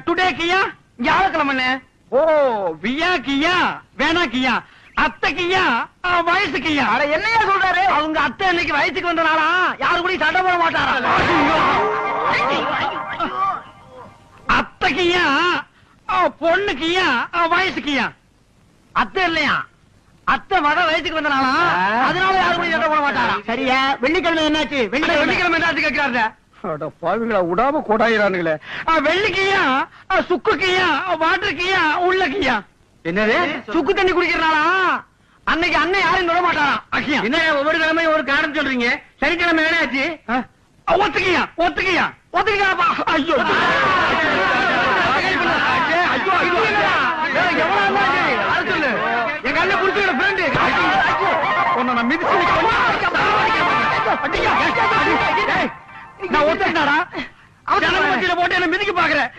Today கியா வியாழக்கிழமை. ஓ வியா கியா வேணா கியா அத்தை கியா வயசு கியா. என்னையா சொல்றாரு? அவங்க அத்தை இன்னைக்கு வயசுக்கு வந்தனாலா யாரு கூட சண்டை போட மாட்டாரா? அத்தை கியா பொண்ணு கியா வயசு கியா. அத்தை இல்லையா அத்தை மத வயசுக்கு வந்தனாலா அதனால யாரு கூட சண்டை போட மாட்டாரா? சரியா? வெள்ளிக்கிழமை என்னாச்சு? வெள்ளிக்கிழமை என்னாச்சு கேட்கிறாரு. பாவிங்களா விடாம கோடாயிரானுங்களே. வெள்ளிக்கையா சுக்குக்கையா வாட்டருக்கையா உள்ளக்கையா. என்னது சுக்கு தண்ணி குடிக்கிறனாலா? அன்னைக்கு அண்ணன் யாரும் தொட மாட்டாராம். என்ன ஒவ்வொரு கிழமையும் ஒரு காரணம் சொல்றீங்க? சனிக்கிழமை என்னாச்சு? ஒத்துக்கையா ஒத்துக்கையா ஒத்துக்கையாப்பா. ஐயோ சொல்லு எங்க அண்ணன் குடிச்சுக்கிற ஃப்ரெண்டு உன்னை நான் மிதிச்சு நான் ஒத்துக்கிட்டாரா? போட்டு என்ன மிதிக்க பாக்குறேன்.